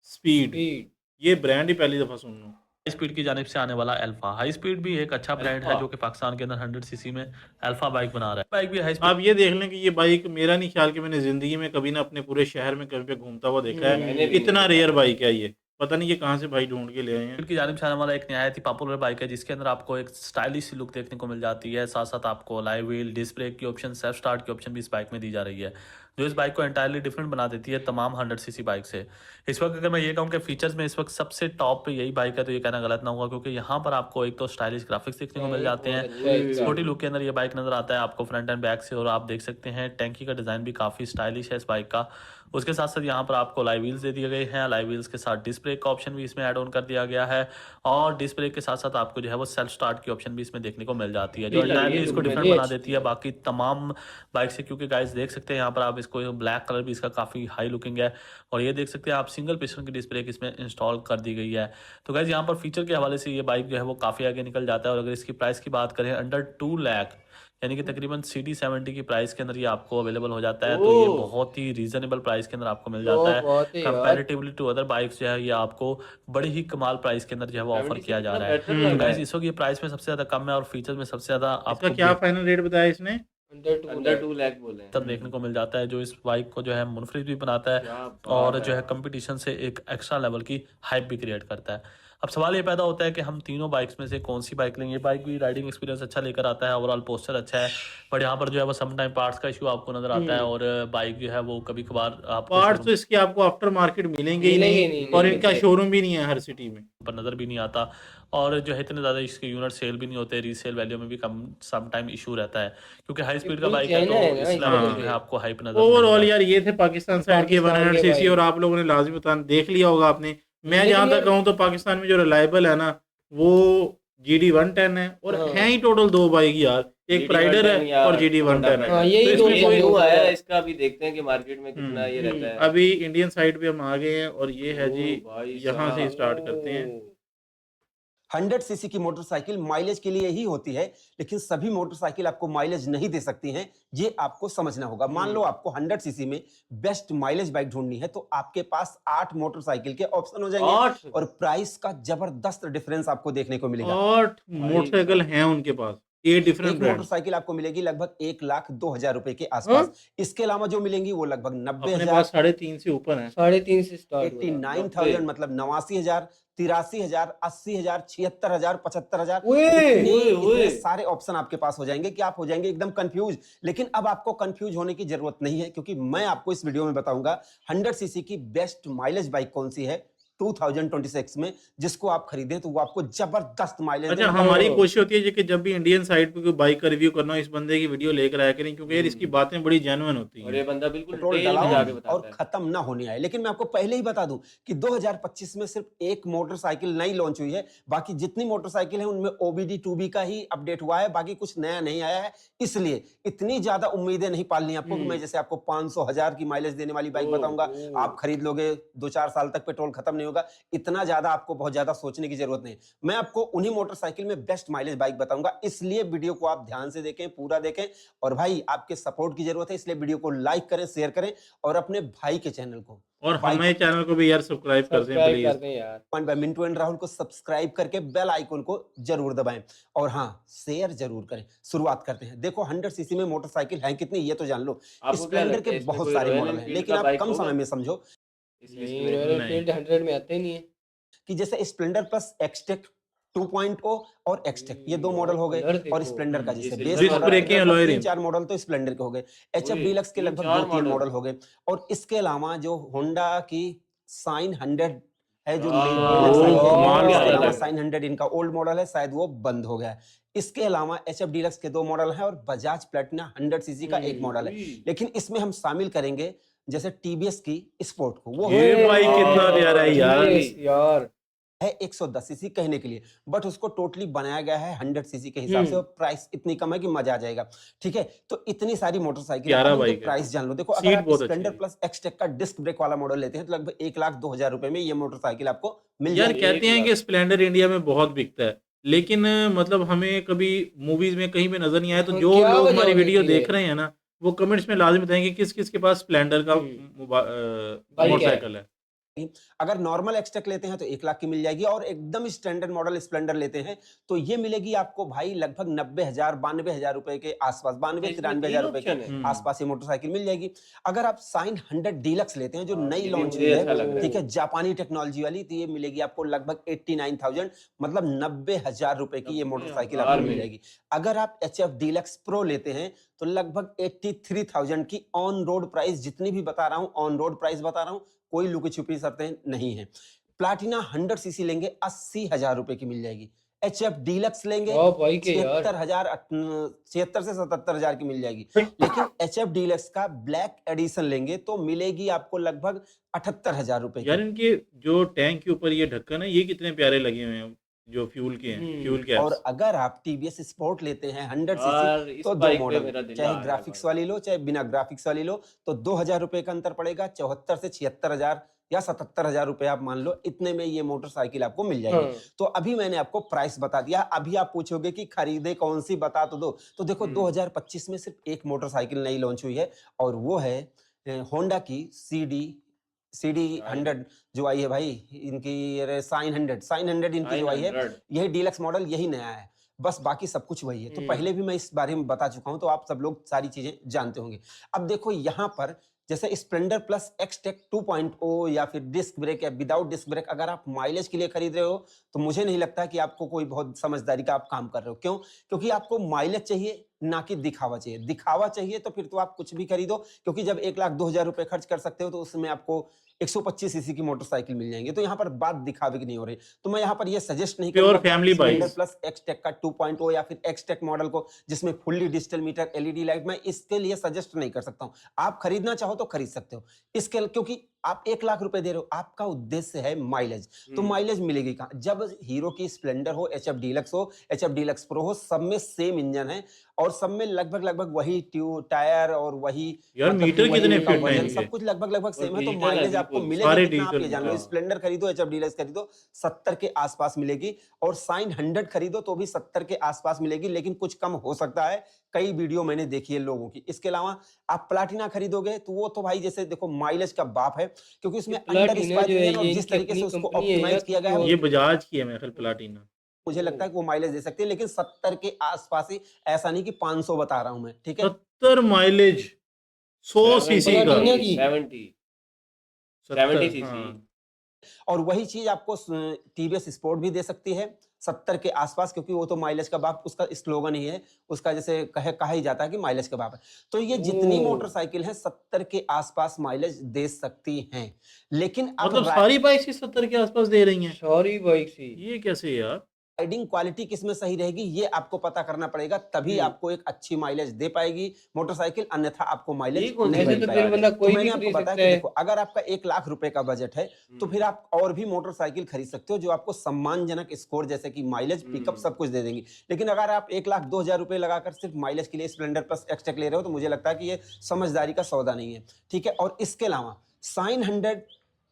Speaker 1: स्पीड,
Speaker 3: स्पीड
Speaker 1: ये ब्रांड ही पहली दफा सुन रहा हूँ।
Speaker 4: हाई स्पीड की जानिब से आने वाला अल्फा। हाई स्पीड भी एक अच्छा ब्रांड है
Speaker 2: अल्फा।
Speaker 4: जो कि पाकिस्तान के अंदर 100 सीसी में अल्फा बाइक बना रहा है। बाइक भी हाई
Speaker 1: आप ये देख लें कि ये बाइक मेरा नहीं ख्याल कि मैंने जिंदगी में कभी ना अपने पूरे शहर में कहीं पे घूमता हुआ देखा है।
Speaker 2: मैंने भी
Speaker 1: इतना
Speaker 2: नहीं
Speaker 1: रेयर
Speaker 2: देखा।
Speaker 1: बाइक है ये, पता नहीं ये कहाँ से भाई ढूंढ के ले आए हैं।
Speaker 4: स्पीड की जानिब से आने वाला एक नहायत ही पॉपुलर बाइक है जिसके अंदर आपको एक स्टाइलिश सी लुक देखने को मिल जाती है, साथ साथ आपको अलाई व्हील, डिस्क ब्रेक की ऑप्शन, सेल्फ स्टार्ट की ऑप्शन भी इस बाइक में दी जा रही है, जो इस बाइक को एंटायरली डिफरेंट बना देती है तमाम 100 सीसी बाइक से। इस वक्त अगर मैं ये कहूँ कि फीचर्स में इस वक्त सबसे टॉप पे यही बाइक है तो ये कहना गलत ना होगा, क्योंकि यहाँ पर आपको एक तो स्टाइलिश ग्राफिक्स देखने को मिल जाते हैं,
Speaker 3: बहुत अच्छा है इसका।
Speaker 4: स्पोर्टी लुक के अंदर ये बाइक नजर आता है आपको फ्रंट एंड बैक से, और आप देख सकते हैं टैंकी का डिज़ाइन भी काफ़ी स्टाइलिश है इस बाइक का। उसके साथ साथ यहाँ पर आपको अलाई व्हील्स दे दिए गए हैं, अलाई व्हील्स के साथ डिस्क ब्रेक का ऑप्शन भी इसमें ऐड ऑन कर दिया गया है, और डिस्क ब्रेक के साथ साथ आपको जो है वो सेल्फ स्टार्ट की ऑप्शन भी इसमें देखने को मिल जाती है, जो
Speaker 2: ये लगी
Speaker 4: एंटायरली
Speaker 2: है
Speaker 4: इसको
Speaker 2: तो
Speaker 4: डिफरेंट
Speaker 3: मुझे
Speaker 4: बना
Speaker 3: अच्छी
Speaker 4: देती है बाकी तमाम बाइक से। क्योंकि गाइस देख सकते हैं यहाँ पर आप इसको ब्लैक कलर भी इसका काफ़ी हाई लुकिंग है, और ये देख सकते हैं आप सिंगल पिस्टन की डिस्क ब्रेक इसमें इंस्टॉल कर दी गई है। तो गाइस यहाँ पर फीचर के हवाले से ये बाइक जो है वो काफ़ी आगे निकल जाता है, और अगर इसकी प्राइस की बात करें अंडर 2 लाख यानी कि तकरीबन CD70 की प्राइस के अंदर ये आपको अवेलेबल हो जाता है, तो ये
Speaker 2: ओह!
Speaker 4: बहुत ही रीजनेबल प्राइस के अंदर आपको मिल
Speaker 3: वो
Speaker 4: जाता है।
Speaker 3: बहुत है यार।
Speaker 4: कंपैरेटिवली टू अदर बाइक्स जो है ये आपको बड़ी ही कमाल प्राइस के अंदर जो है वो ऑफर
Speaker 2: 70
Speaker 4: किया
Speaker 2: से
Speaker 4: जा
Speaker 2: कितना
Speaker 4: रहा है।
Speaker 2: बेटर
Speaker 1: हम्म,
Speaker 2: लग
Speaker 4: तो
Speaker 2: रहा
Speaker 4: गाइस
Speaker 2: है।
Speaker 4: इस वक्त ये प्राइस में सबसे ज़्यादा कम है और फीचर्स में सबसे ज़्यादा
Speaker 1: इसका
Speaker 4: आपको
Speaker 1: क्या फाइनल रेट बताया इसने?
Speaker 2: अंडर 2 लाख बोले हैं।
Speaker 4: बेहतर देखने को मिल जाता है, जो इस बाइक को जो है मुनफरिद भी बनाता है
Speaker 2: क्या
Speaker 4: और
Speaker 2: बात
Speaker 4: जो है
Speaker 2: है।
Speaker 4: कंपटीशन से एक एक्स्ट्रा लेवल की हाइप भी क्रिएट करता है। अब सवाल ये पैदा होता है कि हम तीनों बाइक्स में से कौन सी बाइक लेंगे। ये बाइक भी राइडिंग एक्सपीरियंस अच्छा लेकर आता है, ओवरऑल पोस्टर अच्छा है, बट यहाँ पर जो है वो सम टाइम पार्ट्स का इशू आपको नजर आता है, और बाइक जो है वो कभी कभार आपको
Speaker 1: पार्ट्स तो
Speaker 4: showroom
Speaker 1: इसके आपको आफ्टर मार्केट मिलेंगे ही
Speaker 3: मिलेंगे
Speaker 1: नहीं,
Speaker 3: नहीं,
Speaker 1: और
Speaker 3: नहीं
Speaker 1: इनका
Speaker 3: मिलते।
Speaker 1: शोरूम भी नहीं है हर सिटी में।
Speaker 4: पर नज़र भी नहीं आता, और जो है इतने ज़्यादा इसके यूनिट सेल भी नहीं होते, रीसेल वैल्यू में भी कम सम टाइम इशू रहता है, क्योंकि हाई स्पीड का
Speaker 3: फुल
Speaker 4: बाइक है
Speaker 3: चैन
Speaker 4: तो
Speaker 3: है ना
Speaker 4: इस
Speaker 3: इस
Speaker 4: लेवल
Speaker 1: हाँ।
Speaker 4: की जो है आपको हाइप नजर
Speaker 1: ओवरऑल
Speaker 4: मिलेगा।
Speaker 1: यार ये थे पाकिस्तान साइड के
Speaker 3: पाकिस्तान
Speaker 1: 100
Speaker 3: के
Speaker 1: सीसी,
Speaker 3: बाइक।
Speaker 1: और आप लोगों ने लाजमी बता देख लिया होगा आपने। मैं
Speaker 3: लेकिन
Speaker 1: जहाँ तक
Speaker 3: यार-
Speaker 1: कहूँ तो पाकिस्तान में जो रिलायबल है ना वो GD110 है, और
Speaker 3: हाँ।
Speaker 1: हैं ही टोटल 2 बाइक यार, एक
Speaker 2: GD110
Speaker 1: प्राइडर है
Speaker 2: या
Speaker 1: और GD110 है।
Speaker 3: हाँ, यही
Speaker 1: तो
Speaker 3: दो
Speaker 1: इसमें
Speaker 2: ये
Speaker 1: कोई-
Speaker 2: न्यू आया है, इसका भी देखते हैं कि मार्केट में कितना ये
Speaker 1: हम्म,
Speaker 2: रहता है।
Speaker 1: अभी इंडियन साइड पे हम आ गए हैं, और ये है जी
Speaker 2: ओ भाई
Speaker 1: यहाँ से
Speaker 2: साहब।
Speaker 1: स्टार्ट करते हैं।
Speaker 5: 100 सीसी की मोटरसाइकिल माइलेज के लिए ही होती है, लेकिन सभी मोटरसाइकिल आपको माइलेज नहीं दे सकती हैं, ये आपको समझना होगा। मान लो आपको 100 सीसी में बेस्ट माइलेज बाइक ढूंढनी है, तो आपके पास 8 मोटरसाइकिल के ऑप्शन हो जाएंगे
Speaker 2: 8
Speaker 5: और प्राइस का जबरदस्त डिफरेंस आपको देखने को मिलेगा।
Speaker 1: 8 मोटरसाइकिल हैं उनके पास, 8 डिफरेंट
Speaker 5: एक
Speaker 1: ब्रांड।
Speaker 5: मोटरसाइकिल आपको मिलेगी लगभग 1,02,000 रुपए के
Speaker 3: हाँ?
Speaker 5: आसपास। इसके अलावा जो मिलेंगी वो लगभग
Speaker 1: अपने
Speaker 5: 90,000,
Speaker 1: पास 3.5 से ऊपर है।
Speaker 3: 3.5 से स्टार्ट हो रहा है।
Speaker 5: 89,000 मतलब 89,000, 83,000, 80,000, 76,000, 75,000।
Speaker 3: ओए,
Speaker 5: इतने सारे ऑप्शन आपके पास हो जाएंगे कि आप हो जाएंगे एकदम कंफ्यूज। लेकिन अब आपको कंफ्यूज होने की जरूरत नहीं है, क्योंकि मैं आपको इस वीडियो में बताऊंगा 100 सीसी की बेस्ट माइलेज बाइक कौन सी है 2026 में, जिसको आप खरीदें तो वो आपको जबरदस्त माइलेज
Speaker 1: अच्छा,
Speaker 5: देगा।
Speaker 1: हमारी कोशिश होती है कि जब भी इंडियन साइड पे कोई बाइक का रिव्यू करना हो, इस बंदे की वीडियो लेकर आया करें, क्योंकि यार इसकी बातें बड़ी जेन्युइन होती
Speaker 2: और ये
Speaker 1: हैं।
Speaker 2: बंदा बिल्कुल
Speaker 5: पेट्रोल
Speaker 2: डिटेल में
Speaker 5: डलाओ
Speaker 2: जाके
Speaker 5: और
Speaker 2: बताता है।
Speaker 5: खत्म ना होने आए। लेकिन मैं आपको पहले ही बता दूं कि 2025 में सिर्फ एक मोटरसाइकिल नई लॉन्च हुई है, बाकी जितनी मोटरसाइकिल है उनमें OBD 2B का ही अपडेट हुआ है, बाकी कुछ नया नहीं आया है। इसलिए इतनी ज्यादा उम्मीदें नहीं पालनी आपको कि मैं जैसे आपको 500,000 की माइलेज देने वाली बाइक बताऊंगा, आप खरीद लोगे 2-4 साल तक पेट्रोल खत्म नहीं होगा। इतना ज्यादा आपको बहुत ज्यादा सोचने की जरूरत नहीं। मैं आपको उन्हीं मोटरसाइकिल में बेस्ट माइलेज बाइक बताऊंगा, इसलिए वीडियो को आप ध्यान से देखें, पूरा देखें। और भाई आपके सपोर्ट की जरूरत है, इसलिए वीडियो को लाइक करें, शेयर करें और अपने भाई के चैनल को
Speaker 1: और
Speaker 5: बाइक
Speaker 1: हमें चैनल को भी यार सब्सक्राइब कर दें
Speaker 3: सब्सक्राइब
Speaker 1: प्लीज।
Speaker 3: कर दें यार।
Speaker 5: Point by Mintu and Rahul को सब्सक्राइब करके बेल आइकन को जरूर दबाएं और हाँ शेयर जरूर करें। शुरुआत करते हैं। देखो 100 सीसी में मोटरसाइकिल है कितनी ये तो जान लो।
Speaker 2: आपको क्या
Speaker 5: स्प्लेंडर
Speaker 2: लगता है
Speaker 5: के
Speaker 2: इसमें
Speaker 5: बहुत
Speaker 2: कोई
Speaker 5: सारे
Speaker 2: रॉयल
Speaker 5: मॉडल हैं,
Speaker 2: एनफील्ड
Speaker 5: लेकिन
Speaker 2: का
Speaker 5: आप
Speaker 2: बाइक
Speaker 5: कम
Speaker 2: होगा
Speaker 5: समय में समझो
Speaker 2: इस लिस्ट
Speaker 3: नहीं,
Speaker 2: में?
Speaker 3: रॉयल
Speaker 1: नहीं।
Speaker 3: एनफील्ड 100 में आते ही नहीं है।
Speaker 5: कि जैसे स्प्लेंडर प्लस एक्सटेक 2.0 और एक्सटेक ये दो मॉडल हो गए,
Speaker 3: कलर
Speaker 5: और
Speaker 3: देखो।
Speaker 5: स्प्लेंडर का
Speaker 2: ये
Speaker 5: जैसे
Speaker 2: सिल्वर
Speaker 5: बेस
Speaker 2: वाला
Speaker 5: मॉडल
Speaker 2: है।
Speaker 1: Braking alloy rim.
Speaker 5: 3-4 मॉडल तो स्प्लेंडर के हो गए। HF
Speaker 2: ओए,
Speaker 5: डीलक्स के लगभग
Speaker 2: 3-4
Speaker 5: 2-3
Speaker 2: मॉडल।
Speaker 5: मॉडल हो गए। और इसके अलावा जो होंडा की साइन 100 है जो
Speaker 2: हाँ,
Speaker 5: डीलक्स आई
Speaker 1: वो
Speaker 5: है,
Speaker 1: माल
Speaker 5: इसके
Speaker 1: वाला
Speaker 5: अलावा
Speaker 1: है।
Speaker 5: साइन 100 इनका ओल्ड मॉडल है, शायद वो बंद हो गया है। इसके अलावा HF डीलक्स के 2 मॉडल हैं और बजाज प्लेटिना 100 सीसी का एक मॉडल है। लेकिन इसमें हम शामिल करेंगे जैसे TVS की स्पोर्ट को, वो
Speaker 1: ये बाइक कितना प्यारा है यार।
Speaker 3: TVS यार।
Speaker 5: है 110 सीसी कहने के लिए, बट उसको टोटली बनाया गया है 100 सीसी के हिसाब से, और प्राइस इतनी कम है कि मजा आ जाएगा। ठीक है, तो इतनी सारी मोटरसाइकिल
Speaker 1: प्यारा
Speaker 5: अब इनके
Speaker 1: बाइक है।
Speaker 5: प्राइस जान लो। देखो
Speaker 1: सीट
Speaker 5: अगर आप
Speaker 1: बहुत अच्छी
Speaker 5: स्प्लेंडर
Speaker 1: है।
Speaker 5: प्लस एक्सटेक का डिस्क ब्रेक वाला मॉडल लेते हैं तो लगभग 1,02,000 रुपए में ये मोटरसाइकिल आपको मिल
Speaker 1: यार
Speaker 5: जाएगी।
Speaker 1: कहते हैं कि स्प्लेंडर इंडिया में बहुत बिकता है, लेकिन मतलब हमें कभी मूवीज में कहीं पे नजर नहीं आया। तो
Speaker 3: हाँ,
Speaker 1: जो
Speaker 3: क्या
Speaker 1: लोग
Speaker 3: वजह
Speaker 1: हमारी
Speaker 3: होगी
Speaker 1: वीडियो
Speaker 3: कि
Speaker 1: देख
Speaker 3: ये?
Speaker 1: रहे हैं ना, वो कमेंट्स में लाजिम बताएंगे किस किस के पास स्प्लेंडर का
Speaker 3: है।
Speaker 1: मोटरसाइकिल है।
Speaker 5: अगर नॉर्मल एक्सटेक लेते हैं तो 1 लाख की मिल जाएगी, और एकदम स्टैंडर्ड मॉडल स्प्लेंडर लेते हैं तो ये मिलेगी आपको भाई लगभग 90,000 92,000 रुपए के आसपास, 92-93,000 रुपए के
Speaker 2: ऑप्शन है।
Speaker 5: आसपास ये मोटरसाइकिल मिल जाएगी। अगर आप साइन 100 डीलक्स लेते हैं जो
Speaker 2: हाँ,
Speaker 5: नई
Speaker 2: ये भी
Speaker 5: लॉन्च
Speaker 2: मुझे
Speaker 5: हुई
Speaker 2: अच्छा लग
Speaker 5: है,
Speaker 2: रहा
Speaker 5: ठीक
Speaker 2: है।
Speaker 5: है, जापानी टेक्नोलॉजी वाली, तो ये मिलेगी आपको लगभग 89,000 मतलब 90,000 रुपए की ये मोटरसाइकिल
Speaker 2: 90,000
Speaker 5: आपको मिल
Speaker 2: में।
Speaker 5: जाएगी। अगर आप HF डीलक्स प्रो लेते हैं तो लगभग 83,000 की ऑन रोड प्राइस, जितनी भी बता रहा हूं ऑन रोड प्राइस बता रहा हूं, कोई लुकी छुपी शर्तें नहीं है। प्लाटिना 100 सीसी लेंगे 80,000 रुपए की मिल जाएगी। HF डीलक्स लेंगे
Speaker 3: वाह भाई के यार।
Speaker 5: 76 से 77,000 की मिल जाएगी। लेकिन HF डीलक्स का ब्लैक एडिशन लेंगे तो मिलेगी आपको लगभग 78,000 रुपए
Speaker 1: यार
Speaker 5: की।
Speaker 1: इनके जो टैंक के ऊपर ये ढक्कन है, ये कितने प्यारे लगे हुए हैं, जो फ्यूल के हैं, फ्यूल
Speaker 5: और
Speaker 1: कैप्स।
Speaker 5: अगर आप TVS स्पोर्ट लेते हैं 100
Speaker 2: यार,
Speaker 5: सीसी
Speaker 2: इस
Speaker 5: तो 2
Speaker 2: बाइक पे
Speaker 5: मॉडल,
Speaker 2: मेरा दिल
Speaker 5: चाहे
Speaker 2: आ गया
Speaker 5: ग्राफिक्स
Speaker 2: भाई।
Speaker 5: वाली लो चाहे बिना ग्राफिक्स वाली लो, तो 2,000 रुपए का अंतर पड़ेगा। 74 से 76,000 या 77,000 रुपए आप मान लो, इतने में ये मोटरसाइकिल आपको मिल जाएगी।
Speaker 3: हाँ।
Speaker 5: तो अभी मैंने आपको प्राइस बता दिया। अभी आप पूछोगे कि खरीदे कौन सी, बता तो दो। तो देखो 2025 में सिर्फ एक मोटरसाइकिल नई लॉन्च हुई है और वो है होंडा की CD 100 जो आई है भाई, इनकी साइन 100 इनकी जो आई है,
Speaker 2: 900
Speaker 5: यही डीलक्स मॉडल, यही नया है, बस बाकी सब कुछ वही है। तो पहले भी मैं इस बारे में बता चुका हूं, तो आप सब लोग सारी चीजें जानते होंगे। अब देखो यहाँ पर जैसे स्प्लेंडर प्लस एक्सटेक 2.0 या फिर डिस्क ब्रेक या विदाउट डिस्क ब्रेक, अगर आप माइलेज के लिए खरीद रहे हो तो मुझे नहीं लगता कि आपको कोई बहुत समझदारी का आप काम कर रहे हो। क्यों? क्योंकि आपको माइलेज चाहिए, ना कि दिखावा चाहिए। दिखावा चाहिए तो फिर तो आप कुछ भी खरीदो, क्योंकि जब 1,02,000 रुपए खर्च कर सकते हो तो उसमें आपको 125 सीसी की मोटरसाइकिल मिल जाएंगे। तो यहाँ पर बात दिखावे की नहीं हो रही। तो मैं यहाँ पर ये सजेस्ट नहीं
Speaker 1: Pure
Speaker 5: करूंगा कि आप
Speaker 1: family
Speaker 5: Splendor
Speaker 1: bikes।
Speaker 5: Plus XTEC का 2.0 या फिर एक्सटेक मॉडल को जिसमें fully digital meter LED light, मैं इसके लिए सजेस्ट नहीं कर सकता हूँ। आप खरीदना चाहो तो खरीद सकते हो इसके, क्योंकि आप 1 लाख रुपए दे रहे हो, आपका उद्देश्य है माइलेज। तो माइलेज मिलेगी कहाँ? जब हीरो की स्प्लेंडर हो, HF डीलक्स हो, HF डीलक्स प्रो हो, सब में सेम इंजन है। और सब में लगभग वही टायर और वही
Speaker 1: यार
Speaker 5: मतलब
Speaker 1: मीटर
Speaker 5: वही
Speaker 1: कितने
Speaker 5: उनका
Speaker 1: फिट हैं
Speaker 5: वजन
Speaker 1: इनके?
Speaker 5: सब कुछ लगभग सेम है। तो
Speaker 2: डिजिटल है
Speaker 5: माइलेज आपको
Speaker 2: बिल्कुल।
Speaker 5: मिलेगी
Speaker 1: सारे
Speaker 5: कितना आप ये
Speaker 1: डिजिटल
Speaker 5: जान लो।
Speaker 2: हाँ।
Speaker 5: स्प्लेंडर खरीदो, एचएफ डीलक्स खरीदो 70 के आसपास मिलेगी, और साइन 100 खरीदो तो भी 70 के आसपास मिलेगी, लेकिन कुछ कम हो सकता है। कई वीडियो मैंने देखी है लोगों की। इसके अलावा आप प्लाटिना खरीदोगे तो वो तो भाई जैसे देखो माइलेज का बाप है, क्योंकि
Speaker 3: ये
Speaker 5: उसमें अंडर
Speaker 3: प्लाटिना
Speaker 5: स्क्वायर
Speaker 3: जो है
Speaker 5: इंजन और
Speaker 3: ये
Speaker 5: जिस
Speaker 3: इनकी
Speaker 5: तरीके से
Speaker 3: अपनी
Speaker 5: उसको
Speaker 3: कंपनी है या
Speaker 5: ऑप्टिमाइज किया
Speaker 3: किसी
Speaker 5: गया है,
Speaker 3: और
Speaker 1: ये
Speaker 3: की?
Speaker 1: बजाज की है मेरे ख्याल प्लाटिना।
Speaker 5: मुझे लगता है कि वो माइलेज दे सकती है, लेकिन 70 के आसपास ही, ऐसा नहीं कि 500 बता रहा हूं मैं, ठीक है।
Speaker 1: 70 माइलेज 100 सीसी का।
Speaker 3: प्लाटिना की
Speaker 2: 70
Speaker 1: 70
Speaker 2: सीसी।
Speaker 1: हाँ।
Speaker 5: और वही चीज आपको टीवीएस स्पोर्ट भी दे सकती है 70 के आसपास, क्योंकि वो तो माइलेज का बाप उसका स्लोगन ही है, उसका जैसे कहा ही जाता है कि माइलेज का बाप है। तो ये जितनी
Speaker 3: ओह।
Speaker 5: मोटरसाइकिल है 70 के आसपास माइलेज दे सकती हैं, लेकिन अब
Speaker 1: मतलब सारी बाइक 70 के आसपास दे रही हैं?
Speaker 3: सॉरी बाइक सी।
Speaker 1: ये कैसे यार?
Speaker 5: राइडिंग क्वालिटी किसमें सही रहेगी ये आपको पता करना पड़ेगा, तभी आपको एक अच्छी माइलेज दे पाएगी मोटरसाइकिल, अन्यथा आपको
Speaker 2: ये
Speaker 5: माइलेज
Speaker 2: कौन सी
Speaker 5: नहीं
Speaker 3: ऐसे
Speaker 5: दे
Speaker 3: तो
Speaker 2: बाइक
Speaker 3: फिर
Speaker 5: पाएगी।
Speaker 3: बंदा
Speaker 5: तो
Speaker 3: कोई भी
Speaker 5: मैंने आपको
Speaker 3: खरीद
Speaker 5: बताया
Speaker 3: सकता
Speaker 5: कि
Speaker 3: है।
Speaker 5: देखो, अगर आपका 1 लाख रुपए का बजट है तो फिर आप और भी मोटरसाइकिल खरीद सकते हो जो आपको सम्मानजनक स्कोर जैसे कि माइलेज, पिकअप सब कुछ दे देंगी। लेकिन अगर आप 1,02,000 रुपए लगाकर सिर्फ माइलेज के लिए स्प्लेंडर प्लस एक्सटेक ले रहे हो तो मुझे लगता है कि ये समझदारी का सौदा नहीं है, ठीक है। और इसके अलावा साइन 100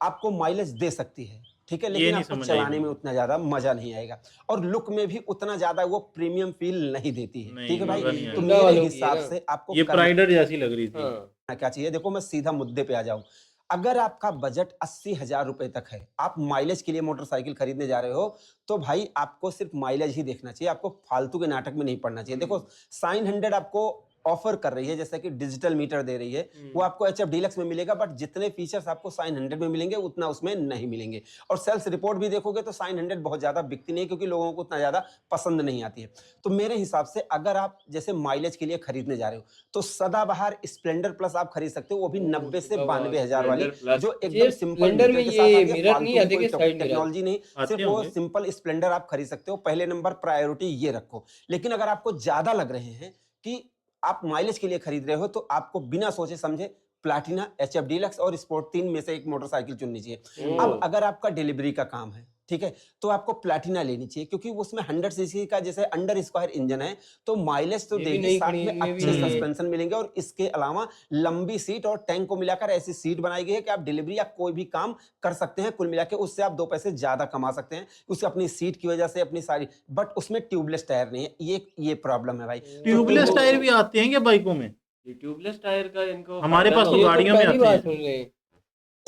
Speaker 5: आपको माइलेज दे सकती है, ठीक है,
Speaker 1: ये
Speaker 5: लेकिन
Speaker 1: नहीं
Speaker 5: आपको
Speaker 1: समझ आई
Speaker 5: चलाने में
Speaker 1: मुझे।
Speaker 5: उतना ज्यादा मजा नहीं आएगा, और लुक में भी उतना ज्यादा वो प्रीमियम फील नहीं देती है,
Speaker 1: नहीं,
Speaker 5: ठीक है भाई।
Speaker 1: मजा नहीं
Speaker 5: तो
Speaker 1: आएगा।
Speaker 3: होंडा
Speaker 5: मेरे
Speaker 3: वालों की है
Speaker 5: हिसाब
Speaker 3: ना।
Speaker 5: से आपको
Speaker 1: ये
Speaker 5: करना
Speaker 1: प्राइडर जैसी लग रही थी।
Speaker 3: हाँ।
Speaker 5: क्या चाहिए, देखो मैं सीधा मुद्दे पे आ जाऊं। अगर आपका बजट 80,000 रुपए तक है, आप माइलेज के लिए मोटरसाइकिल खरीदने जा रहे हो, तो भाई आपको सिर्फ माइलेज ही देखना चाहिए, आपको फालतू के नाटक में नहीं पड़ना चाहिए। देखो साइन 100 आपको ऑफर कर रही है, जैसे कि डिजिटल मीटर दे रही है, वो आपको एचएफ डीलक्स में मिलेगा, बट जितने फीचर्स आपको साइन 100 में मिलेंगे उतना उसमें नहीं मिलेंगे। और सेल्स रिपोर्ट भी देखोगे तो साइन 100 बहुत ज्यादा बिकती नहीं है, क्योंकि लोगों को उतना ज्यादा पसंद नहीं आती है। तो मेरे हिसाब से अगर आप जैसे माइलेज के लिए खरीदने जा रहे हो तो सदाबहार स्प्लेंडर प्लस आप खरीद सकते हो, वो भी 90 से 92,000 वाली, जो एकदम
Speaker 3: ये
Speaker 5: सिंपल
Speaker 3: स्प्लेंडर में
Speaker 5: मीटर के साथ
Speaker 3: ये
Speaker 5: आती है,
Speaker 3: मिरर
Speaker 5: फालतू
Speaker 3: नहीं
Speaker 5: की
Speaker 3: आते
Speaker 5: कोई
Speaker 3: कि साइड मिरर?
Speaker 5: टेक्नोलॉजी नहीं,
Speaker 1: आते
Speaker 5: सिर्फ वो
Speaker 1: होंगे।
Speaker 5: सिंपल स्प्लेंडर आप खरीद सकते हो। पहले नंबर प्रायोरिटी ये रखो। लेकिन अगर आपको ज्यादा लग रहे हैं कि आप माइलेज के लिए खरीद रहे हो, तो आपको बिना सोचे समझे प्लाटिना, एचएफ डीलक्स और स्पोर्ट 3 में से एक मोटरसाइकिल चुननी चाहिए। अब अगर आपका डिलीवरी का काम है, ठीक है, तो आपको प्लाटिना लेनी चाहिए, क्योंकि उसमें 100 सीसी का जैसे अंडर स्क्वायर इंजन है, तो माइलेज तो
Speaker 3: ये भी
Speaker 5: देगी,
Speaker 3: नहीं
Speaker 5: साथ
Speaker 3: खड़ी,
Speaker 5: में
Speaker 3: इनमें भी
Speaker 5: अच्छे
Speaker 3: नहीं है।
Speaker 5: सस्पेंशन मिलेंगे, और इसके अलावा लंबी सीट और टैंक को मिलाकर ऐसी सीट बनाई गई है कि आप डिलीवरी या कोई भी काम कर सकते हैं। कुल मिला के उससे आप 2 पैसे ज्यादा कमा सकते हैं, उससे अपनी सीट की वजह से, अपनी सारी। बट उसमें ट्यूबलेस टायर नहीं है, ये प्रॉब्लम है भाई। तो
Speaker 1: ट्यूबलेस
Speaker 5: ट्यूब-
Speaker 1: टायर भी आते हैं क्या बाइकों में?
Speaker 2: ये ट्यूबलेस टायर का इनको
Speaker 1: हमारे
Speaker 2: फायदा
Speaker 1: पास तो
Speaker 2: नहीं है।
Speaker 1: गाड़ियों में
Speaker 3: पहली
Speaker 1: आते
Speaker 3: बार
Speaker 1: हैं।
Speaker 3: सुन रहे हैं।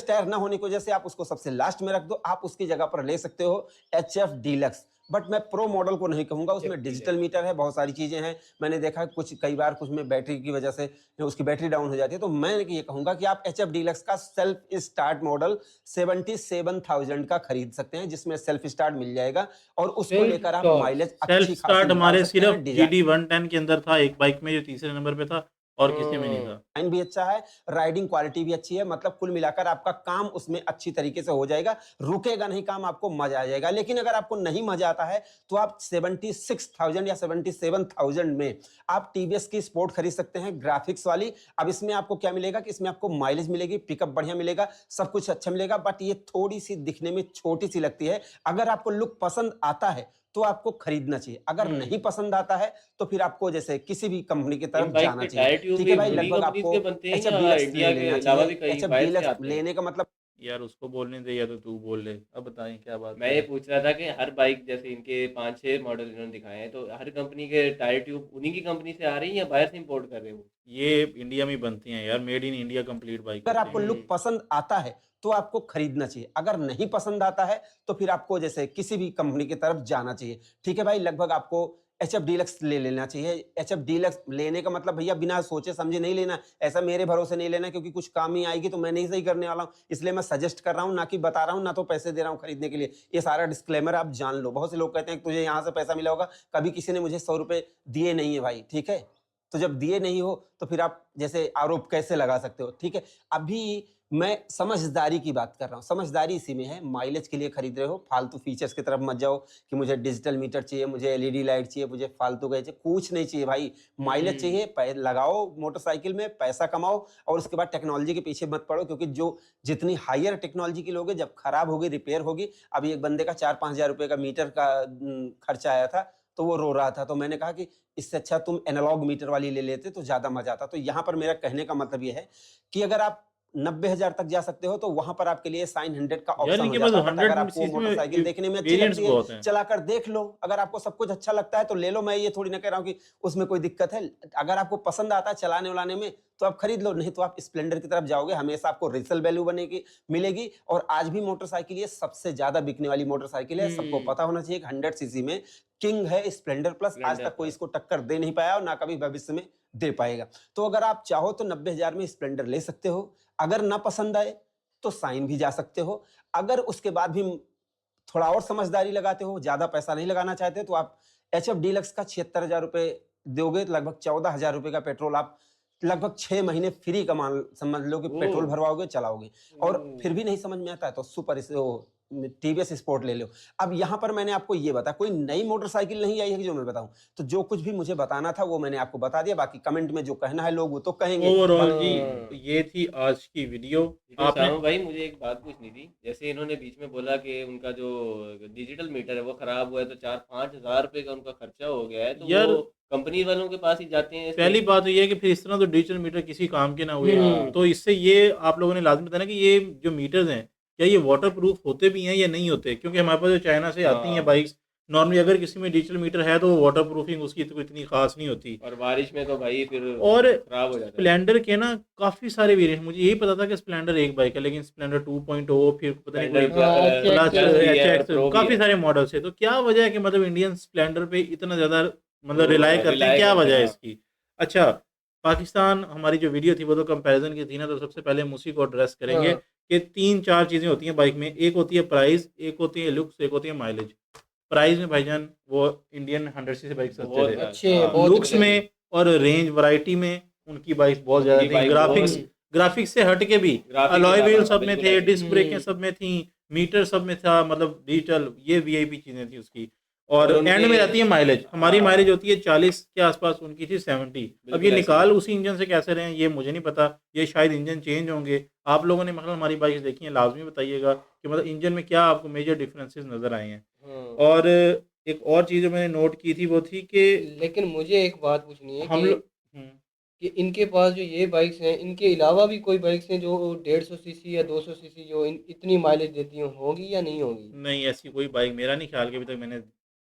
Speaker 5: टायर ना होने की वजह से आप उसको सबसे लास्ट में रख दो, आप उसकी जगह पर ले सकते हो एचएफ डीलक्स। बट मैं प्रो मॉडल को नहीं कहूंगा, उसमें डिजिटल मीटर है, बहुत सारी चीजें हैं। मैंने देखा कुछ कई बार कुछ में बैटरी की वजह से उसकी बैटरी डाउन हो जाती है। तो मैं ये कहूंगा कि आप एचएफ डीलक्स का सेल्फ स्टार्ट मॉडल 77,000 का खरीद सकते हैं, जिसमें सेल्फ स्टार्ट मिल जाएगा, और उसको
Speaker 3: Self
Speaker 5: लेकर आप
Speaker 3: start।
Speaker 5: माइलेज
Speaker 1: सेल्फ
Speaker 5: अच्छी खासी
Speaker 1: स्टार्ट
Speaker 5: निकाल
Speaker 1: हमारे
Speaker 5: सकते
Speaker 1: सिर्फ
Speaker 5: हैं। डिजाइन
Speaker 1: GD 110 के अंदर था, एक बाइक में जो तीसरे नंबर पे था, और किसी में नहीं था।
Speaker 5: भी अच्छा है, राइडिंग क्वालिटी भी अच्छी है, मतलब कुल मिलाकर आपका काम उसमें अच्छी तरीके से हो जाएगा, रुकेगा नहीं काम, आपको मजा आ जाएगा। लेकिन अगर आपको नहीं मजा आता है तो आप 76,000 या 77,000 में आप टीवीएस की स्पोर्ट खरीद सकते हैं, ग्राफिक्स वाली। अब इसमें आपको क्या मिलेगा कि इसमें आपको माइलेज मिलेगी, पिकअप बढ़िया मिलेगा, सब कुछ अच्छा मिलेगा, बट ये थोड़ी सी दिखने में छोटी सी लगती है। अगर आपको लुक पसंद आता है तो आपको खरीदना चाहिए, अगर नहीं पसंद आता है तो फिर आपको जैसे किसी भी कंपनी की
Speaker 2: इन
Speaker 5: तरफ
Speaker 2: बाइक
Speaker 5: जाना
Speaker 2: के
Speaker 5: चाहिए,
Speaker 2: टायर ट्यूब
Speaker 5: ठीक
Speaker 2: भी
Speaker 5: है भाई।
Speaker 2: उन्हीं
Speaker 5: लगभग
Speaker 2: कंपनीज
Speaker 5: आपको
Speaker 2: के बनते हैं
Speaker 5: एचएफ
Speaker 2: या
Speaker 5: डीलक्स
Speaker 2: इंडिया
Speaker 5: ले
Speaker 2: के
Speaker 5: लेना
Speaker 2: अलावा भी
Speaker 5: चाहिए।
Speaker 2: कहीं
Speaker 5: एचएफ
Speaker 2: बाहर से
Speaker 5: डीलक्स
Speaker 2: आते हैं?
Speaker 5: लेने का मतलब
Speaker 1: यार उसको बोलने दे, या तो तू बोल ले। अब बताएं क्या बात
Speaker 2: मैं
Speaker 1: है।
Speaker 2: ये पूछ रहा था कि हर बाइक जैसे इनके 5-6 मॉडल इन्होंने दिखाए हैं, तो हर कंपनी के टायर ट्यूब उन्हीं की कंपनी से आ रही है या बाहर से इंपोर्ट कर रहे हैं वो?
Speaker 1: ये इंडिया में बनती हैं यार, made in India complete bike
Speaker 5: अगर
Speaker 1: होती
Speaker 5: आपको
Speaker 1: हैं।
Speaker 5: लुक पसंद आता है तो आपको खरीदना चाहिए, अगर नहीं पसंद आता है तो फिर आपको जैसे किसी भी कंपनी की तरफ जाना चाहिए, ठीक है भाई। लगभग आपको एचएफ डीलक्स ले लेना चाहिए। एचएफ डीलक्स लेने का मतलब भैया बिना सोचे समझे नहीं लेना, ऐसा मेरे भरोसे नहीं लेना, क्योंकि कुछ काम ही आएगी तो मैं नहीं सही करने वाला हूँ, इसलिए मैं सजेस्ट कर रहा हूँ, ना कि बता रहा हूँ, ना तो पैसे दे रहा हूँ खरीदने के लिए। ये सारा डिस्क्लेमर आप जान लो। बहुत से लोग कहते हैं कि तुझे यहाँ से पैसा मिला होगा, कभी किसी ने मुझे 100 रुपए दिए नहीं है भाई, ठीक है। तो जब दिए नहीं हो तो फिर आप जैसे आरोप कैसे लगा सकते हो, ठीक है। अभी मैं समझदारी की बात कर रहा हूँ, समझदारी इसी में है। माइलेज के लिए खरीद रहे हो, फालतू फीचर्स की तरफ मत जाओ कि मुझे डिजिटल मीटर चाहिए, मुझे एलईडी लाइट चाहिए, मुझे फालतू का चाहिए, कुछ नहीं चाहिए भाई। माइलेज चाहिए, लगाओ मोटरसाइकिल में, पैसा कमाओ, और उसके बाद टेक्नोलॉजी के पीछे मत पड़ो, क्योंकि जो जितनी हायर टेक्नोलॉजी की लोगे, जब खराब होगी, रिपेयर होगी। अभी एक बंदे का 4-5 हजार रुपए का मीटर का खर्चा आया था, तो वो रो रहा था। तो मैंने कहा कि इससे अच्छा तुम एनालॉग मीटर वाली ले लेते तो ज़्यादा मज़ा आता। तो यहाँ पर मेरा कहने का मतलब ये है कि अगर आप 90,000 तक जा सकते हो तो वहाँ पर आपके लिए साइन 100 का
Speaker 1: यार
Speaker 5: ऑप्शन हो
Speaker 1: इनके पास
Speaker 5: जाता है। बट अगर
Speaker 1: 100
Speaker 5: आपको वो
Speaker 1: सीसी में
Speaker 5: मोटरसाइकिल देखने में अच्छी
Speaker 1: वेरिएंट्स
Speaker 5: लगती है,
Speaker 1: बहुत हैं।
Speaker 5: चलाकर देख लो। अगर आपको सब कुछ अच्छा लगता है तो ले लो, मैं ये थोड़ी ना कह रहा हूँ कि उसमें कोई दिक्कत है। अगर आपको पसंद आता है चलाने-वलाने में तो आप खरीद लो, नहीं तो आप स्प्लेंडर की तरफ जाओगे, हमेशा आपको रीसेल वैल्यू बनेगी मिलेगी। और आज भी मोटरसाइकिल ये सबसे ज़्यादा बिकने वाली मोटरसाइकिल है। सबको पता होना चाहिए कि 100 सीसी में किंग है स्प्लेंडर प्लस। आज
Speaker 2: स्प्लेंडर
Speaker 5: तक कोई
Speaker 2: प्लस।
Speaker 5: इसको टक्कर दे नहीं पाया और ना कभी भविष्य में दे पाएगा। तो अगर आप चाहो तो 90,000 में स्प्लेंडर ले सकते हो। अगर ना पसंद आए तो साइन भी जा सकते हो। अगर उसके बाद भी थोड़ा और समझदारी लगाते हो, ज़्यादा पैसा नहीं लगाना चाहते, तो आप एचएफ डीलक्स का 76,000 रुपए दोगे तो लगभग 14,000 रुपए का पेट्रोल आप लगभग 6 महीने फ्री का मान समझ लो कि पेट्रोल
Speaker 2: ओह!
Speaker 5: भरवाओगे, चलाओगे। और फिर
Speaker 2: ओह!
Speaker 5: भी नहीं समझ में आता है तो सुपर टीवीएस स्पोर्ट ले लो। अब यहाँ पर मैंने आपको ये बताया, कोई नई मोटरसाइकिल नहीं आई है कि जो मैं बताऊँ। तो जो कुछ भी मुझे बताना था वो मैंने आपको बता दिया। बाकी कमेंट में जो कहना है लोग वो तो कहेंगे।
Speaker 1: ओवरऑल
Speaker 5: बाकी
Speaker 1: जी
Speaker 3: हाँ।
Speaker 1: ये थी आज की वीडियो।
Speaker 2: लेकिन
Speaker 1: आपने
Speaker 2: सामू भाई मुझे एक बात पूछनी थी। जैसे इन्होंने बीच में बोला कि उनका जो डिजिटल मीटर है वो खराब हुआ है तो 4-5 हज़ार रुपए का उनका खर्चा हो गया है, तो
Speaker 1: यार
Speaker 2: वो कंपनी वालों के पास ही जाते हैं
Speaker 1: पहली
Speaker 2: इसमें।
Speaker 1: बात तो ये है कि फिर इस तरह तो डिजिटल मीटर किसी काम के ना हुए।
Speaker 3: हम्म।
Speaker 1: तो इससे ये आप लोगों ने लाज़मी बताना कि ये जो मीटर्स हैं, क्या ये वाटरप्रूफ होते भी हैं या नहीं होते? क्योंकि हमारे पास जो चाइना से आती हैं
Speaker 2: हाँ।
Speaker 1: बाइक्स, नॉर्मली अगर किसी में डिजिटल मीटर है तो वाटरप्रूफिंग उसकी तो इतनी ख़ास नहीं होती।
Speaker 2: और बारिश में तो भाई फिर
Speaker 1: और
Speaker 2: खराब हो जाता है।
Speaker 1: स्प्लेंडर के ना काफ़ी सारे वेरिएंट, मुझे यही पता था कि स्प्लेंडर एक बाइक है, लेकिन स्प्लेंडर 2.0 फिर पता नहीं कोई
Speaker 2: स्प्लेंडर
Speaker 3: हाँ,
Speaker 2: प्लस
Speaker 1: प्लस
Speaker 2: प्लस भी है और
Speaker 1: एचएक्स
Speaker 2: प्रो भी
Speaker 1: काफ़ी
Speaker 2: है।
Speaker 1: सारे मॉडल्स है। तो क्या वजह है कि मतलब इंडियन स्प्लेंडर पे इतना ज़्यादा मतलब रिलाय करते हैं,
Speaker 2: रिलाय
Speaker 1: क्या
Speaker 2: करते
Speaker 1: वजह है
Speaker 2: हैं।
Speaker 1: इसकी? अच्छा, पाकिस्तान हमारी जो वीडियो थी वो तो कंपैरिजन की थी ना, तो सबसे पहले हम उसी को एड्रेस करेंगे
Speaker 3: हाँ।
Speaker 1: कि 3-4 चीज़ें होती हैं बाइक में। एक होती है प्राइस, एक होती है लुक्स, एक होती है माइलेज। प्राइस में भाईजान वो इंडियन 100 सीसी बाइक सस्ते
Speaker 2: बहुत
Speaker 1: थे।
Speaker 3: अच्छे हैं,
Speaker 2: हाँ,
Speaker 3: बहुत
Speaker 1: लुक्स
Speaker 3: अच्छे हैं।
Speaker 1: में और रेंज वैरायटी में उनकी बाइक्स बहुत ज़्यादा
Speaker 2: उनकी
Speaker 1: थी।
Speaker 2: बाइक बहुत
Speaker 1: ग्राफिक्स ग्राफिक्स से हट के भी
Speaker 2: ग्राफिक
Speaker 1: अलॉय
Speaker 2: के
Speaker 1: व्हील
Speaker 2: अलावा
Speaker 1: सब में
Speaker 2: बिल्कुल
Speaker 1: थे,
Speaker 2: ऐसी
Speaker 1: डिस्क ब्रेकें
Speaker 3: हम्म।
Speaker 1: सब में थी, मीटर सब में था, मतलब डिजिटल ये वीआईपी चीज़ें थी उसकी। और
Speaker 2: और
Speaker 1: एंड में
Speaker 2: उनके
Speaker 1: रहती है माइलेज। हमारी
Speaker 2: हाँ,
Speaker 1: माइलेज होती है 40 के आसपास, उनकी थी 70। अब
Speaker 2: बिल्कुल
Speaker 1: ये
Speaker 2: ऐसी
Speaker 1: निकाल
Speaker 2: है।
Speaker 1: उसी इंजन से कैसे रहे हैं ये मुझे नहीं पता। ये शायद इंजन चेंज होंगे। आप लोगों ने मतलब हमारी बाइक्स देखी हैं, लाज़मी बताइएगा कि मतलब इंजन में क्या आपको मेजर डिफरेंसेस नज़र आए हैं।
Speaker 3: हाँ।
Speaker 1: और एक और चीज़ जो मैंने नोट की थी वो थी कि
Speaker 3: लेकिन मुझे एक बात पूछनी है
Speaker 1: हम
Speaker 3: कि
Speaker 1: लोग
Speaker 3: इनके पास जो ये बाइक्स हैं, इनके अलावा भी कोई बाइक्स हैं जो 150 सीसी या 200 सीसी जो इतनी माइलेज देती होंगी या नहीं होंगी?
Speaker 1: नहीं ऐसी कोई बाइक मेरा नहीं ख्याल कि अभी तक मैंने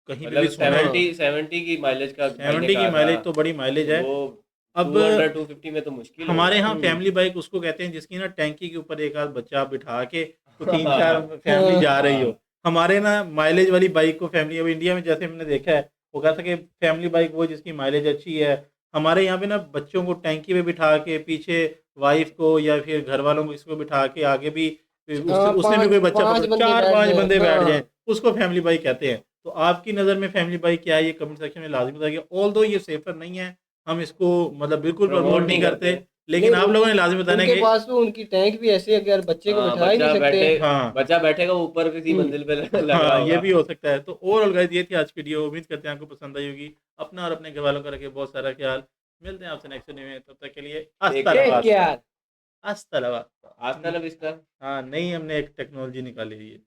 Speaker 1: कहीं पे भी
Speaker 2: मतलब
Speaker 1: सुना है।
Speaker 2: 70 की माइलेज का भाई ने
Speaker 1: 70 की
Speaker 2: कहा था।
Speaker 1: माइलेज तो बड़ी माइलेज है।
Speaker 2: वो
Speaker 1: अब
Speaker 2: 200-250 में तो मुश्किल
Speaker 1: हमारे
Speaker 2: होगा।
Speaker 1: यहाँ फैमिली बाइक उसको कहते हैं जिसकी ना टैंकी के ऊपर एक आध बच्चा बिठा के तो 3-4
Speaker 2: हाँ,
Speaker 1: फैमिली जा रही हो।
Speaker 2: हाँ।
Speaker 1: हमारे ना माइलेज वाली बाइक को फैमिली, अब इंडिया में जैसे हमने देखा है वो कहता है कि फैमिली बाइक वो जिसकी माइलेज अच्छी है। हमारे यहाँ पे ना बच्चों को टैंकी पे बिठा के पीछे वाइफ को या फिर घर वालों को इसको बिठा के आगे भी
Speaker 3: हाँ,
Speaker 1: उसने भी कोई बच्चा
Speaker 3: 5
Speaker 1: पकड़
Speaker 3: बंदे बैठ
Speaker 1: 4-5
Speaker 3: जाएँ।
Speaker 1: बंदे बैठ जाएं,
Speaker 3: हाँ।
Speaker 1: उसको फैमिली बाइक कहते हैं। तो आपकी नज़र में फैमिली बाइक क्या है ये कमेंट सेक्शन में लाजमी बताइए। ऑल्दो ये सेफर नहीं है, हम इसको मतलब बिल्कुल प्रमोट नहीं करते, लेकिन
Speaker 3: नहीं,
Speaker 1: आप लोगों ने लाजमी बताना है
Speaker 3: उनके
Speaker 1: कि
Speaker 3: पास तो उनकी टैंक भी ऐसी है कि यार बच्चे को
Speaker 2: हाँ,
Speaker 3: बिठा ही नहीं
Speaker 2: बच्चा
Speaker 3: सकते।
Speaker 2: बैठे
Speaker 1: हाँ।
Speaker 2: बच्चा बैठेगा ऊपर किसी
Speaker 3: हुँ।
Speaker 2: मंजिल पे लग
Speaker 1: हाँ,
Speaker 2: रहा
Speaker 1: ये
Speaker 2: होगा।
Speaker 1: भी हो सकता है। तो ओवरऑल गाइस ये थी आज की वीडियो। उम्मीद करते हैं आपको पसंद आई होगी। अपना और अपने घरवालों का रखिए बहुत सारा ख्याल। मिलते हैं आपसे नेक्स्ट वीडियो में, तब तक के लिए
Speaker 2: टेक
Speaker 1: हस्ता
Speaker 2: केयर।
Speaker 3: टेक
Speaker 1: लवा।
Speaker 3: केयर।
Speaker 1: हस्ता लवा।
Speaker 2: आज का लब इसका
Speaker 1: हाँ, नहीं हमने एक टेक्नोलॉजी निकाली है ये।